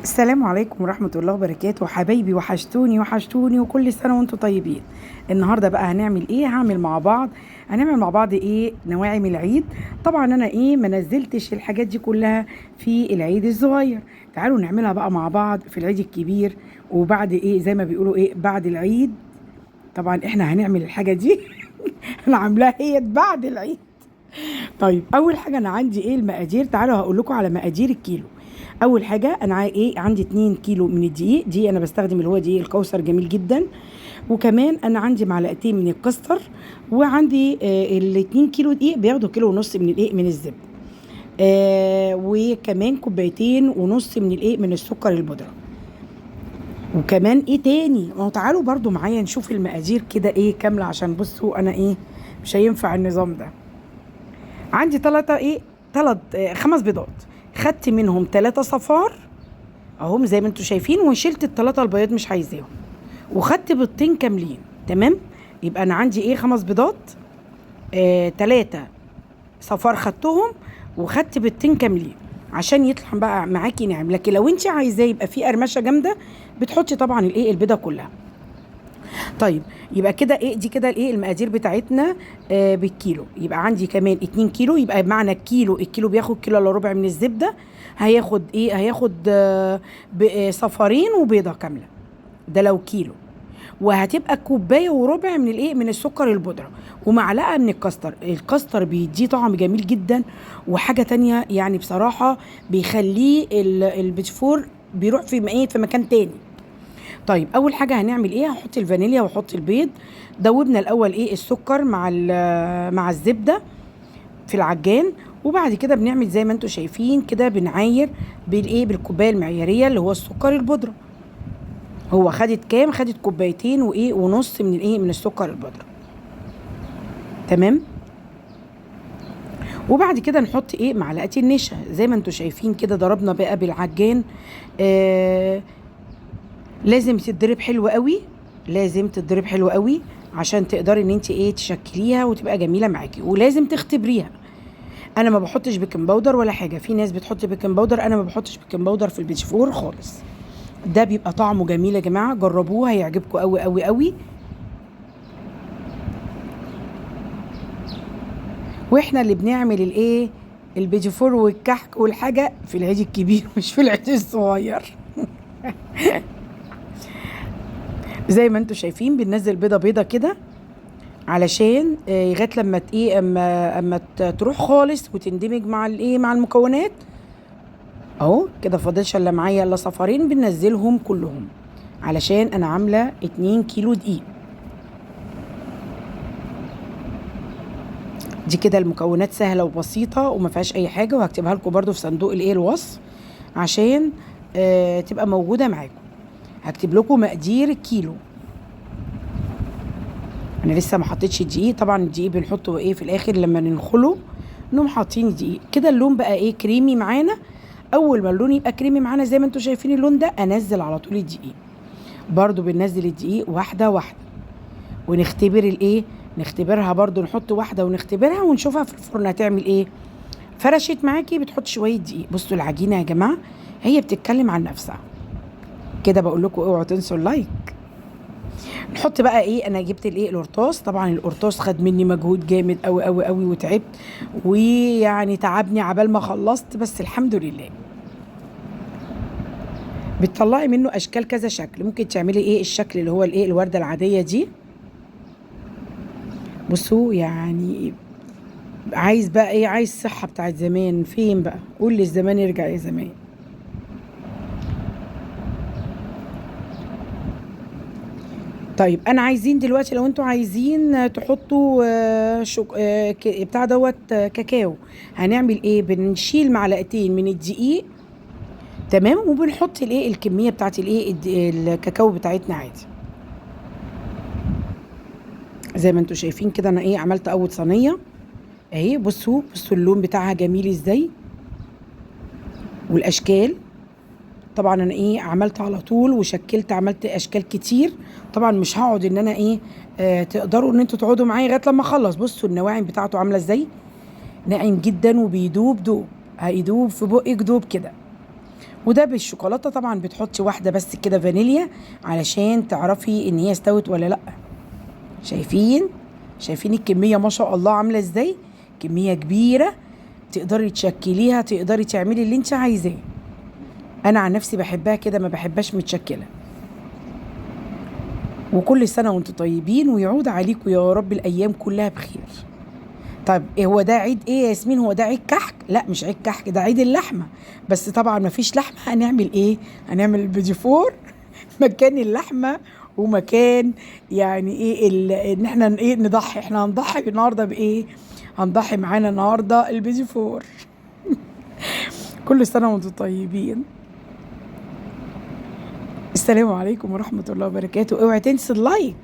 السلام عليكم ورحمة الله وبركاته. حبايبي وحشتوني وحشتوني وكل سنة وانتم طيبين. النهاردة بقى هنعمل ايه؟ هنعمل مع بعض ايه؟ نواعم العيد. طبعا انا ما نزلتش الحاجات دي كلها في العيد الصغير. تعالوا نعملها بقى مع بعض في العيد الكبير، وبعد ايه زي ما بيقولوا ايه بعد العيد. طبعا احنا هنعمل الحاجة دي انا عاملاها هي بعد العيد. طيب اول حاجه انا عندي ايه المقادير. تعالوا هقول لكم على مقادير الكيلو. اول حاجه انا عندي 2 كيلو من الدقيق. دي انا بستخدم اللي هو دقيق الكوثر، جميل جدا. وكمان انا عندي معلقتين من الكاستر، وعندي ال 2 كيلو دقيق بياخدوا كيلو ونص من الايه من الزبده. وكمان كوبايتين ونص من الايه من السكر البودره. وكمان ايه تاني، ما هو تعالوا برضو معايا نشوف المقادير كده ايه كامله، عشان بصوا انا مش هينفع النظام ده. عندي 5 بيضات. خدت منهم 3 صفار اهم زي ما انتم شايفين، وشلت ال3 البياض مش عايزاهم، وخدت بيضتين كاملين. تمام، يبقى انا عندي 5 بيضات، 3 صفار خدتهم، وخدت بيضتين كاملين عشان يطلع بقى معاكي ناعم. لكن لو انت عايزاه يبقى فيه قرمشه جامده بتحطي طبعا البيضه كلها. طيب يبقى كده دي كده المقادير بتاعتنا بالكيلو. يبقى عندي كمان 2 كيلو، يبقى معنى الكيلو بياخد كيلو الا ربع من الزبده. هياخد صفارين وبيضه كامله، ده لو كيلو. وهتبقى كوبايه وربع من السكر البودره، ومعلقه من الكاستر بيديه طعم جميل جدا. وحاجه تانية يعني بصراحه بيخليه البيتفور بيروح في مكان تاني. طيب اول حاجه هنعمل هحط الفانيليا واحط البيض. دوبنا الاول السكر مع الزبده في العجان، وبعد كده بنعمل زي ما انتم شايفين كده، بنعاير بالكوبايه المعياريه اللي هو السكر البودره. هو خدت كام؟ خدت كوبايتين ونص من السكر البودره. تمام. وبعد كده نحط معلقه النشا زي ما انتم شايفين كده. ضربنا بقى بالعجان. لازم تتضرب حلو قوي عشان تقدري ان انت تشكليها وتبقى جميله معاكي، ولازم تختبريها. انا ما بحطش بيكنج باودر ولا حاجه. في ناس بتحط بيكنج باودر، انا ما بحطش بيكنج باودر في البيتفور خالص. ده بيبقى طعمه جميل يا جماعه، جربوه هيعجبكم قوي قوي قوي. واحنا اللي بنعمل البيتفور والكحك والحاجه في العيد الكبير مش في العيد الصغير. زي ما انتم شايفين بننزل بيضه كده علشان لغايه لما اما تروح خالص وتندمج مع المكونات. اهو كده فاضلش الا معايا الا صفارين، بننزلهم كلهم علشان انا عامله 2 كيلو دقيق. دي كده المكونات سهله وبسيطه وما فيهاش اي حاجه، وهكتبها لكم برده في صندوق الوصف عشان تبقى موجوده معاكم. هكتب لكم مقادير الكيلو. انا لسه ما حطيتش الدقيق. طبعا الدقيق بنحطه في الاخر لما ننخله، نقوم حاطين الدقيق كده. اللون بقى كريمي معانا. اول ما اللون يبقى كريمي معانا زي ما انتم شايفين اللون ده، انزل على طول الدقيق. برضو بننزل الدقيق واحده واحده، ونختبر نختبرها برضو. نحط واحده ونختبرها ونشوفها في الفرن هتعمل فرشت معاكي بتحط شويه دقيق. بصوا العجينه يا جماعه هي بتتكلم عن نفسها كده. بقول لكم اوعوا تنسوا اللايك. نحط بقى انا جبت القرطاس. طبعا القرطاس خد مني مجهود جامد قوي قوي قوي، وتعبت ويعني تعبني عبال ما خلصت، بس الحمد لله. بتطلعي منه اشكال كذا شكل. ممكن تعملي الشكل اللي هو الورده العاديه دي. بصوا يعني عايز بقى عايز صحه بتاعت زمان. فين بقى؟ قول لي الزمان يرجع يا زمان. طيب انا عايزين دلوقتي، لو انتوا عايزين تحطوا بتاع دوت كاكاو، هنعمل بنشيل معلقتين من الدقيق. تمام. وبنحط الكميه بتاعت الكاكاو بتاعتنا عادي زي ما انتوا شايفين كده. انا عملت اول صينيه اهي. بصوا اللون بتاعها جميل ازاي، والاشكال. طبعا انا عملت على طول وشكلت، عملت اشكال كتير. طبعا مش هقعد ان انا تقدروا ان انتوا تقعدوا معايا لغايه لما اخلص. بصوا النواعم بتاعته عامله ازاي، ناعم جدا وبيدوب هيدوب في بقك دوب كده. وده بالشوكولاته طبعا، بتحطي واحده بس كده فانيليا علشان تعرفي ان هي استوت ولا لا. شايفين الكميه ما شاء الله عامله ازاي؟ كميه كبيره، تقدري تشكليها، تقدري تعملي اللي انت عايزاه. انا عن نفسي بحبها كده، ما بحبهاش متشكله. وكل سنه وانتم طيبين، ويعود عليكم يا رب الايام كلها بخير. طيب إيه هو ده عيد ايه يا ياسمين؟ هو ده عيد كحك؟ لا مش عيد كحك، ده عيد اللحمه. بس طبعا ما فيش لحمه، هنعمل ايه؟ هنعمل البيديفور مكان اللحمه، ومكان يعني ايه ان احنا ايه نضحي. احنا هنضحي النهارده بايه؟ هنضحي معانا النهارده البيديفور. كل سنه وانتم طيبين. السلام عليكم ورحمه الله وبركاته. اوعي تنسي اللايك.